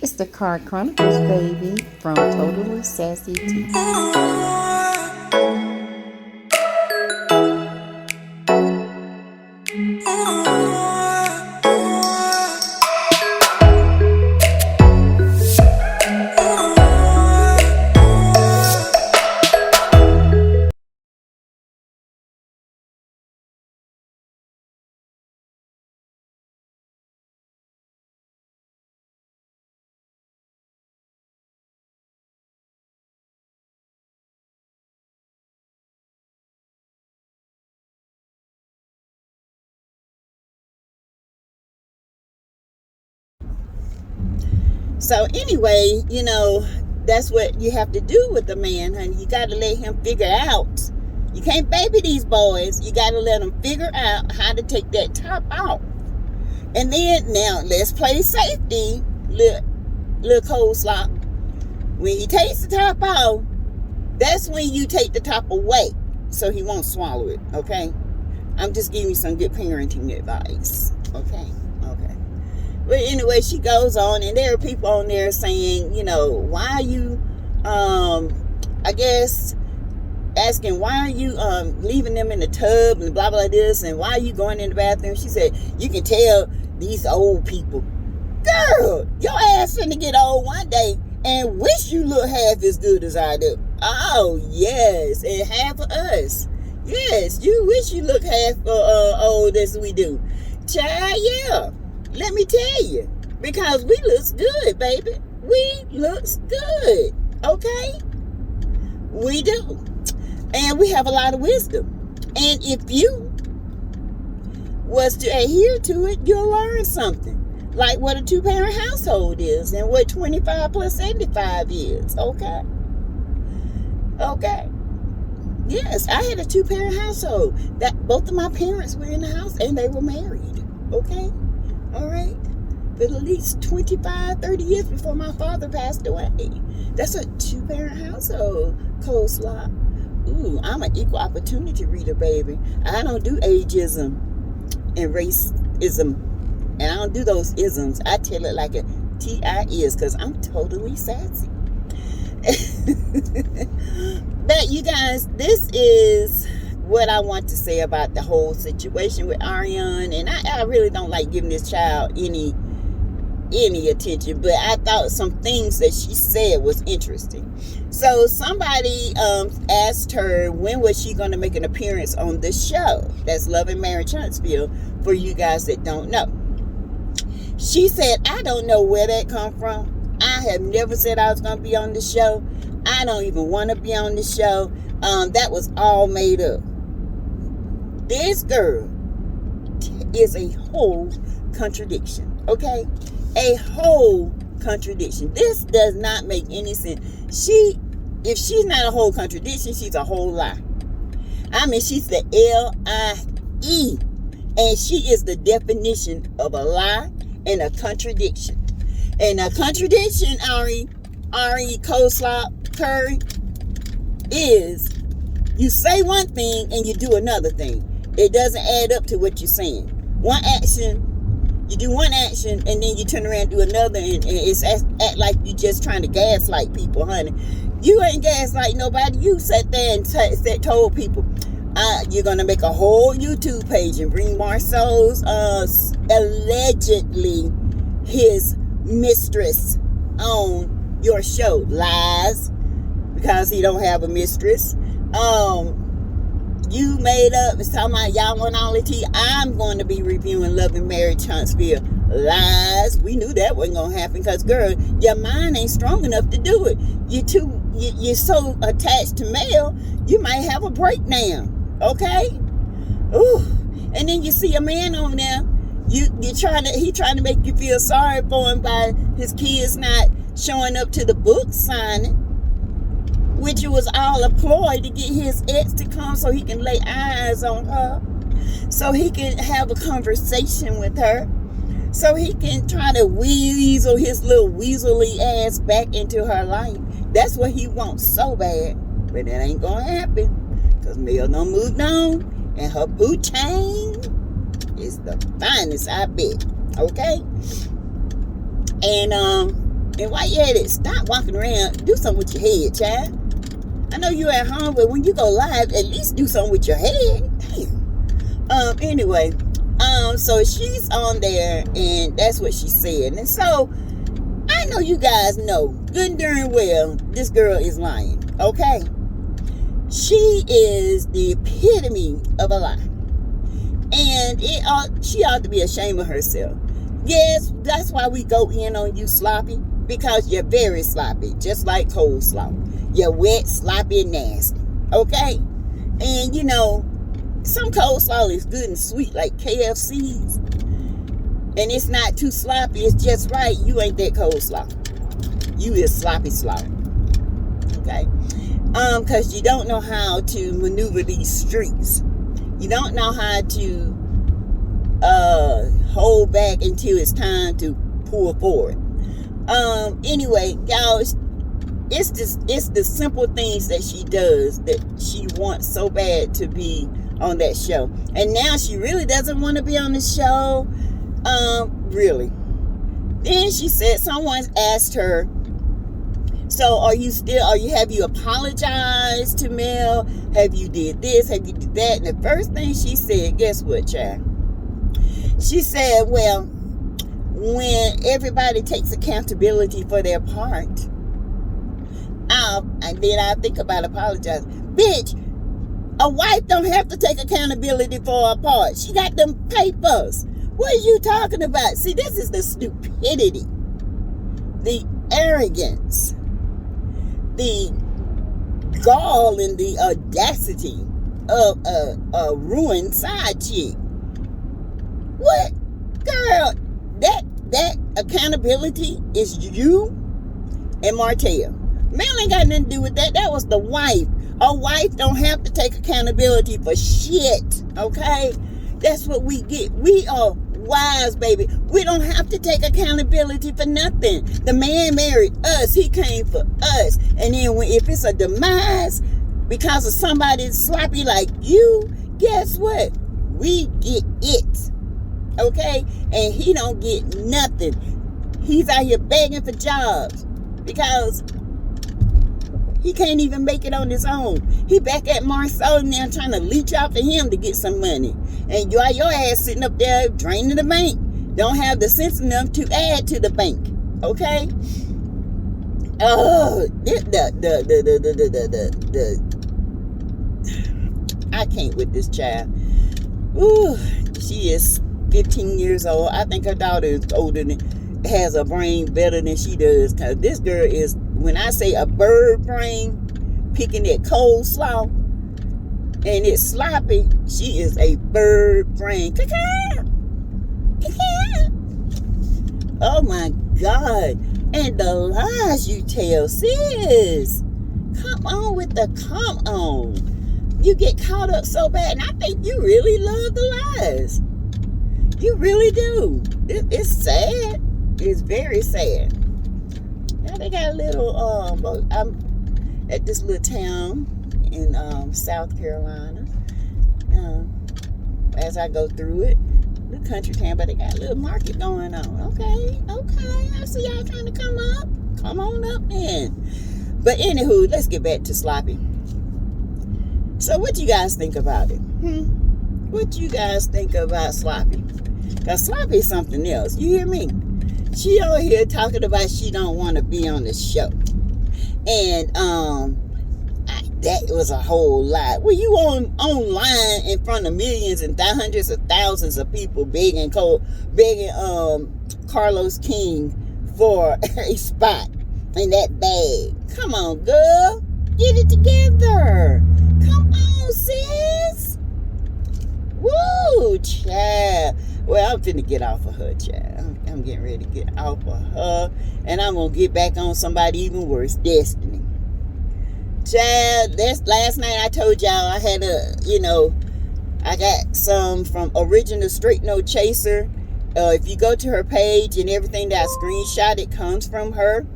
It's the Car Chronicles, baby, from Totally Sassy Tea. So anyway, that's what you have to do with the man, honey. You got to let him figure out. You can't baby these boys. You got to let them figure out how to take that top off. And then, now, let's play safety, little Coleslaw. When he takes the top off, that's when you take the top away so he won't swallow it, okay? I'm just giving you some good parenting advice, okay? But anyway, she goes on, and there are people on there saying, why are you, I guess, asking, why are you leaving them in the tub and blah, blah, this, and why are you going in the bathroom? She said, you can tell these old people. Girl, your ass finna get old one day and wish you look half as good as I do. Oh, yes, and half of us. Yes, you wish you look half old as we do. Child, yeah. Let me tell you, because we looks good, baby. We looks good, okay? We do. And we have a lot of wisdom. And if you was to adhere to it, you'll learn something. Like what a two-parent household is and what 25 plus 75 is, okay? Okay. Yes, I had a two-parent household. That both of my parents were in the house and they were married, okay? All right, for at least 25, 30 years before my father passed away. That's a two-parent household, Coleslaw. Ooh, I'm an equal opportunity reader, baby. I don't do ageism and racism, and I don't do those isms. I tell it like a T.I. is, because I'm totally sassy. But you guys, this is what I want to say about the whole situation with Ariane. And I really don't like giving this child any attention, but I thought some things that she said was interesting. So somebody asked her when was she going to make an appearance on this show. That's Love and Marriage Huntsville, for you guys that don't know. She said, I don't know where that come from. I have never said I was going to be on the show. I don't even want to be on the show. That was all made up. This girl is a whole contradiction, okay? A whole contradiction. This does not make any sense. If she's not a whole contradiction, she's a whole lie. I mean, she's the L-I-E. And she is the definition of a lie and a contradiction. And a contradiction, Ari Coleslop Curry, is you say one thing and you do another thing. It doesn't add up to what you're saying. One action, you do one action, and then you turn around and do another, and it's act like you just trying to gaslight people, honey. You ain't gaslight nobody. You sat there and told people, you're going to make a whole YouTube page and bring Marceau's allegedly his mistress on your show. Lies, because he don't have a mistress. You made up, it's talking about y'all want all the tea. I'm going to be reviewing Love and Marriage Huntsville. Lies. We knew that wasn't going to happen, because, girl, your mind ain't strong enough to do it. You're so attached to male, you might have a breakdown, okay? Ooh. And then you see a man on there, he trying to make you feel sorry for him by his kids not showing up to the book signing, which was all a ploy to get his ex to come so he can lay eyes on her, so he can have a conversation with her, so he can try to weasel his little weaselly ass back into her life. That's what he wants so bad, but that ain't gonna happen, because Mel done moved on, and her boot chain is the finest, I bet. Okay? And And while you at it, stop walking around. Do something with your head, child. I know you're at home, but when you go live, at least do something with your head. Damn. Anyway, so she's on there, and that's what she said. And so, I know you guys know good and darn well this girl is lying, okay? She is the epitome of a lie. And she ought to be ashamed of herself. Yes, that's why we go in on you, Sloppy, because you're very sloppy, just like Coleslaw. You're wet, sloppy, and nasty, okay? And, you know, some coleslaw is good and sweet, like KFC's. And it's not too sloppy, it's just right. You ain't that Coleslaw. You is sloppy slow, okay? Because you don't know how to maneuver these streets. You don't know how to hold back until it's time to pull forward. Anyway, y'all, it's the simple things that she does that she wants so bad to be on that show. And now she really doesn't want to be on the show. Really. Then she said someone asked her, so have you apologized to Mel? Have you did this? Have you did that? And the first thing she said, guess what, child? She said, well, when everybody takes accountability for their part, and then I think about apologizing. Bitch, a wife don't have to take accountability for her part. She got them papers. What are you talking about? See, this is the stupidity, the arrogance, the gall and the audacity of a ruined side chick. What? Girl, that accountability is you and Martell. Mel ain't got nothing to do with that. That was the wife. A wife don't have to take accountability for shit, okay? That's what we get. We are wives, baby. We don't have to take accountability for nothing. The man married us. He came for us. And then if it's a demise because of somebody sloppy like you, guess what? We get it, okay? And he don't get nothing. He's out here begging for jobs because he can't even make it on his own. He back at Marceau now trying to leech off of him to get some money. And your ass sitting up there draining the bank. Don't have the sense enough to add to the bank. Okay? Oh, I can't with this child. Ooh, she is 15 years old. I think her daughter is older than, has a brain better than she does. Because this girl is, when I say a bird brain, picking that coleslaw, and it's sloppy, she is a bird brain. Oh my God. And the lies you tell, sis. Come on with the come on. You get caught up so bad, and I think you really love the lies. You really do. It's sad. It's very sad. Now they got a little, I'm at this little town in South Carolina. As I go through it, the country town, but they got a little market going on. Okay. I see y'all trying to come up. Come on up then. But anywho, let's get back to Sloppy. So what you guys think about it? What you guys think about Sloppy? Because Sloppy is something else. You hear me? She over here talking about she don't want to be on the show. And that was a whole lot. Well, you online in front of millions and hundreds of thousands of people begging Carlos King for a spot in that bag. Come on, girl. Get it together. Come on, sis. Woo, child. Well, I'm finna get off of her, child. I'm getting ready to get off of her. And I'm gonna get back on somebody even worse, Destiny. Child, that's last night I told y'all I had I got some from Original Straight No Chaser. If you go to her page and everything that I screenshot, it comes from her.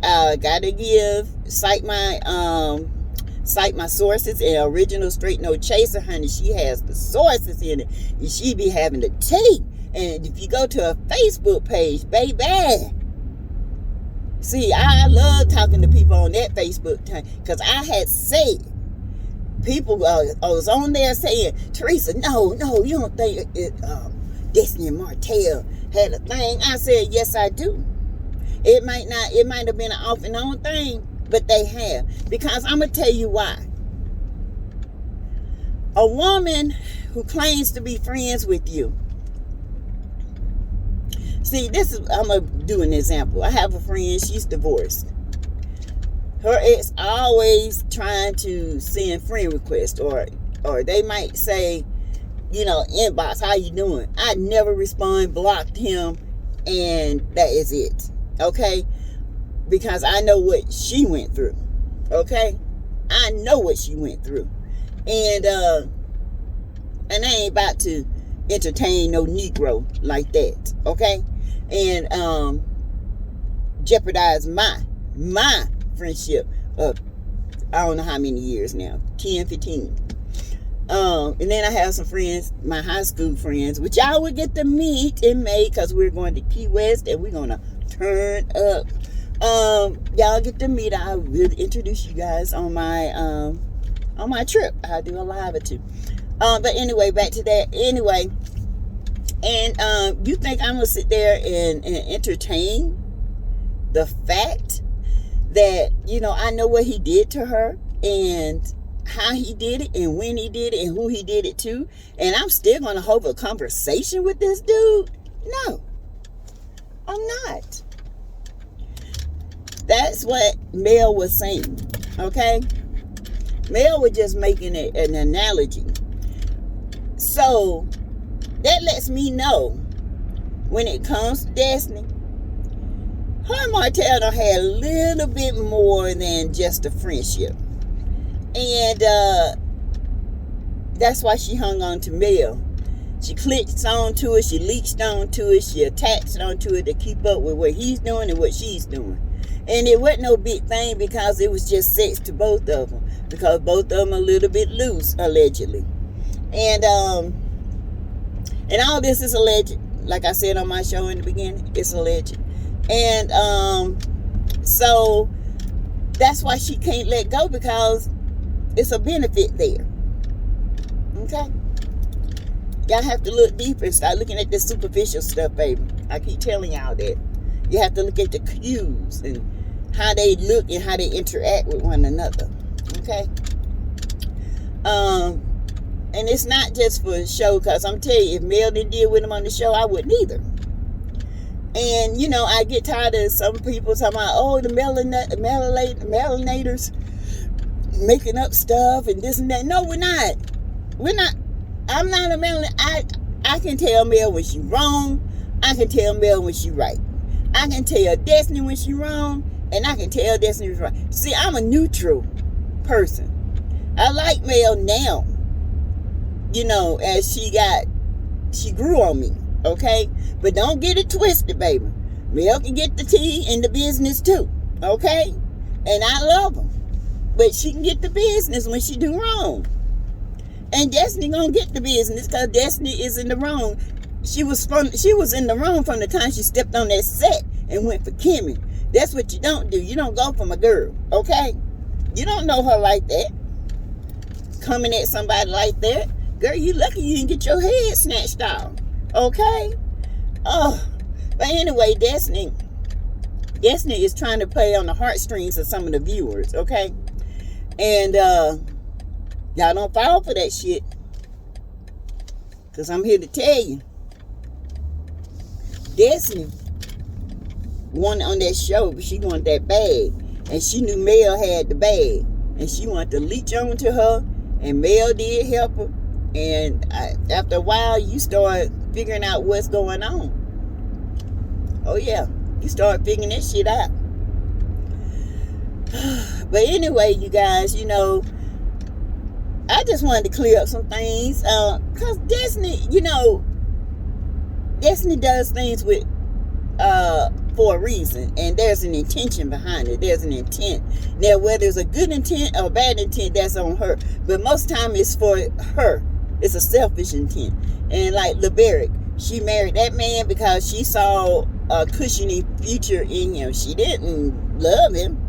Gotta cite my sources. And Original Straight No Chaser, honey, she has the sources in it, and she be having the tea. And if you go to a Facebook page, baby, see, I love talking to people on that Facebook time, because I had said, people, I was on there saying, Teresa, no, you don't think Destiny and Martell had a thing? I said, yes, I do. It might have been an off and on thing, but they have. Because I'm going to tell you why. A woman who claims to be friends with you. See, I'm going to do an example. I have a friend, she's divorced. Her ex always trying to send friend requests, or they might say, inbox, how you doing? I never respond, blocked him, and that is it. Okay? Because I know what she went through. Okay? I know what she went through. And I ain't about to entertain no Negro like that. Okay? And jeopardize my friendship of I don't know how many years now, 10, 15. And then I have some friends, my high school friends, which y'all will get to meet in May, because we're going to Key West and we're going to turn up. Y'all get to meet. I will introduce you guys on my trip. I'll do a live or two. But anyway, back to that. Anyway, and you think I'm gonna sit there and entertain the fact that I know what he did to her, and how he did it, and when he did it, and who he did it to, and I'm still gonna hold a conversation with this dude? No, I'm not. That's what Mel was saying. Okay, Mel was just making an analogy. So that lets me know, when it comes to Destiny, her and Martell done had a little bit more than just a friendship. And that's why she hung on to Mel. She clicked onto it, she leached onto it, she attached onto it to keep up with what he's doing and what she's doing. And it wasn't no big thing, because it was just sex to both of them. Because both of them a little bit loose, allegedly. And all this is alleged. Like I said on my show in the beginning, it's alleged. And so that's why she can't let go, because it's a benefit there. Okay? Y'all have to look deeper and start looking at this superficial stuff, baby. I keep telling y'all that. You have to look at the cues and how they look and how they interact with one another. Okay? And it's not just for show, because I'm telling you, if Mel didn't deal with him on the show, I wouldn't either. And, I get tired of some people talking about, oh, the melanators making up stuff and this and that. No, we're not. We're not. I'm not a melanator. I can tell Mel when she's wrong. I can tell Mel when she's right. I can tell Destiny when she's wrong. And I can tell Destiny when she's right. See, I'm a neutral person. I like Mel now. As she grew on me. Okay? But don't get it twisted, baby. Mel can get the tea in the business too. Okay? And I love her. But she can get the business when she do wrong. And Destiny gonna get the business, because Destiny is in the wrong. She was in the wrong from the time she stepped on that set and went for Kimmy. That's what you don't do. You don't go for my girl. Okay? You don't know her like that. Coming at somebody like that. Girl, you lucky you didn't get your head snatched off. Okay? Oh, but anyway, Destiny is trying to play on the heartstrings of some of the viewers, okay? And y'all don't fall for that shit, because I'm here to tell you, Destiny wanted on that show, but she wanted that bag, and she knew Mel had the bag, and she wanted to leech on to her, and Mel did help her. And after a while, you start figuring out what's going on. Oh, yeah. You start figuring that shit out. But anyway, you guys, I just wanted to clear up some things. Because Destiny, Destiny does things with for a reason. And there's an intention behind it. There's an intent. Now, whether it's a good intent or a bad intent, that's on her. But most of the time, it's for her. It's a selfish intent. And like LeBerick, She married that man because she saw a cushiony future in him. She didn't love him.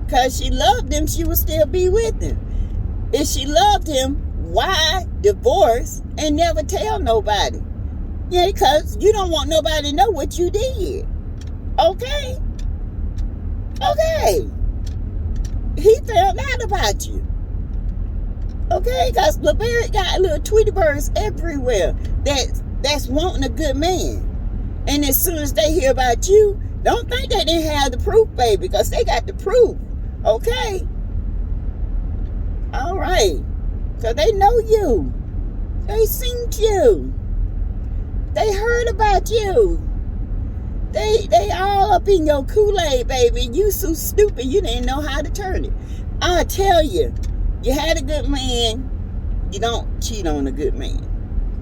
Because she loved him, she would still be with him. If she loved him, why divorce and never tell nobody? Yeah, because you don't want nobody to know what you did. Okay? Okay. He found out about you. Okay? Because LeBarrett got little Tweety birds everywhere that's wanting a good man. And as soon as they hear about you, don't think they didn't have the proof, baby, because they got the proof. Okay? All right. So they know you. They seen you. They heard about you. They all up in your Kool-Aid, baby. You so stupid you didn't know how to turn it. I tell you, you had a good man. You don't cheat on a good man.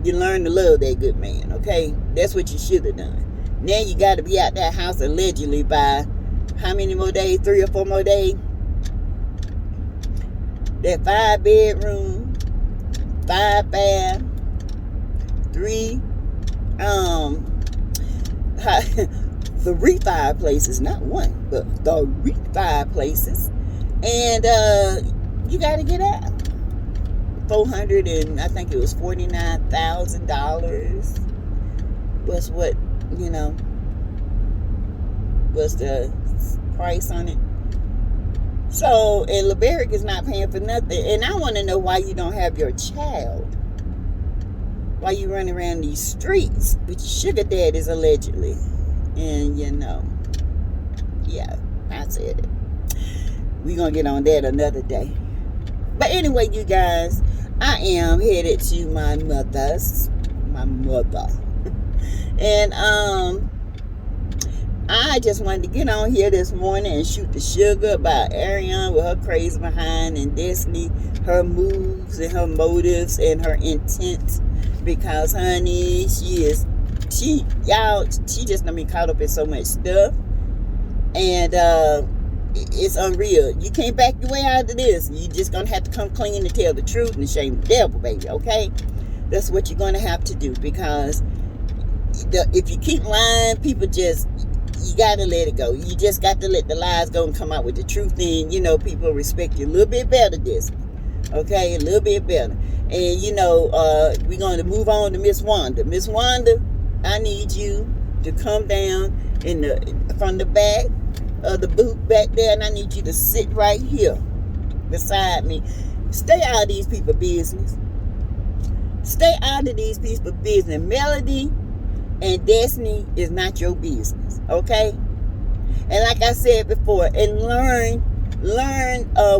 You learn to love that good man, okay? That's what you should have done. Now you got to be out that house allegedly by how many more days? 3 or 4 more days? That 5-bedroom, 5-bath, 3 3 fireplaces, not one, but 3 fireplaces. And you got to get out. $400 and I think it was $49,000 was what, you know, was the price on it. So, and LeBarrett is not paying for nothing. And I want to know why you don't have your child. Why you running around these streets with your sugar daddies allegedly. And you know, yeah, I said it. We're going to get on that another day. But anyway, you guys, I am headed to my mother. And I just wanted to get on here this morning and shoot the sugar about Ariane with her crazy behind, and Destiny, her moves and her motives and her intent. Because honey, she just done been caught up in so much stuff. And it's unreal. You can't back your way out of this. You just gonna have to come clean and tell the truth and shame the devil, baby, okay? That's what you're gonna have to do, because if you keep lying, people just, you gotta let it go. You just got to let the lies go and come out with the truth. Then, you know, people respect you a little bit better, this, okay? A little bit better. And, you know, we're going to move on to Miss Wanda. Miss Wanda, I need you to come down from the back of the booth back there, and I need you to sit right here beside me. Stay out of these people's business. Stay out of these people's business. Melody and Destiny is not your business, okay? And like I said before, and learn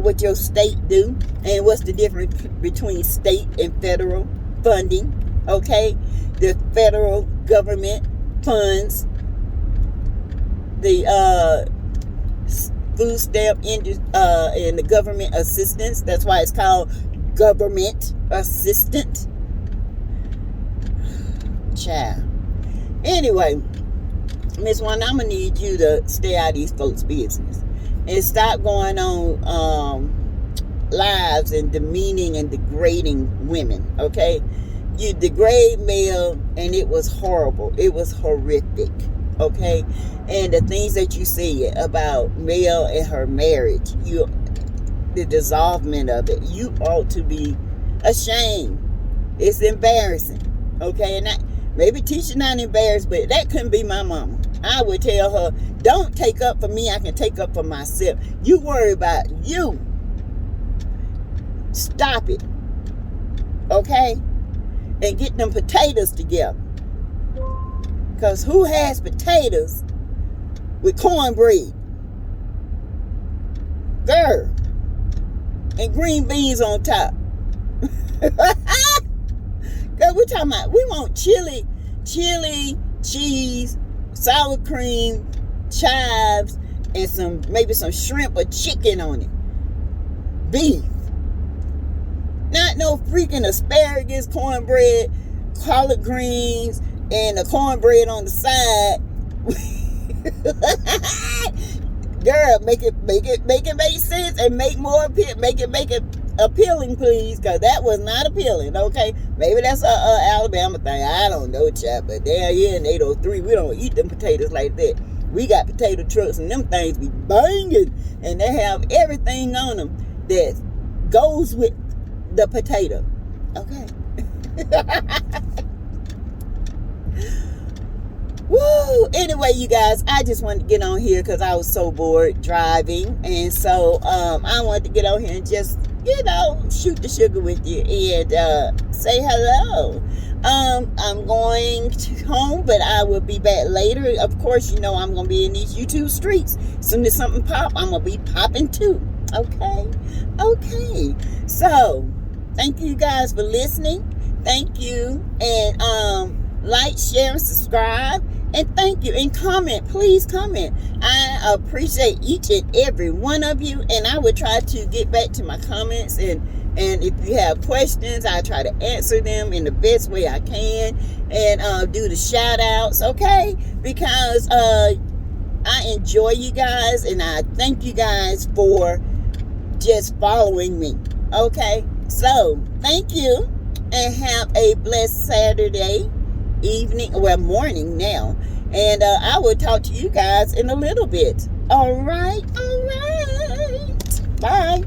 what your state do and what's the difference between state and federal funding, okay? The federal government funds the food stamp and the government assistance. That's why it's called government assistant. Child. Anyway, Miss Wanda, I'm gonna need you to stay out of these folks' business and stop going on lives and demeaning and degrading women, okay? You degrade Mel, and it was horrible. It was horrific, okay? And the things that you said about Mel and her marriage, the dissolvement of it, you ought to be ashamed. It's embarrassing, okay? And maybe Tisha not embarrassed, but that couldn't be my mama. I would tell her, don't take up for me, I can take up for myself. You worry about you. Stop it. Okay? And get them potatoes together. Because who has potatoes with cornbread? Girl. And green beans on top. Girl, we're talking about, we want chili, cheese, sour cream, chives, and maybe some shrimp or chicken on it. Beef. Not no freaking asparagus, cornbread, collard greens, and the cornbread on the side. Girl, make it make sense and make more of it. Make it appealing, please, because that was not appealing. Okay, maybe that's a Alabama thing. I don't know, chap. But down here in 803, we don't eat them potatoes like that. We got potato trucks, and them things be banging, and they have everything on them that goes with the potato. Okay. Woo! Anyway, you guys, I just wanted to get on here because I was so bored driving, and so I wanted to get on here and just, shoot the sugar with you and say hello. I'm going home, but I will be back later. Of course, I'm going to be in these YouTube streets. As soon as something pop, I'm going to be popping too. Okay. So, thank you guys for listening. Thank you. And like, share, and subscribe. And thank you. And comment. Please comment. I appreciate each and every one of you. And I will try to get back to my comments. And if you have questions, I try to answer them in the best way I can. And do the shout outs. Okay? Because I enjoy you guys. And I thank you guys for just following me. Okay? So, thank you. And have a blessed Saturday evening, morning now. And I will talk to you guys in a little bit. All right. Bye.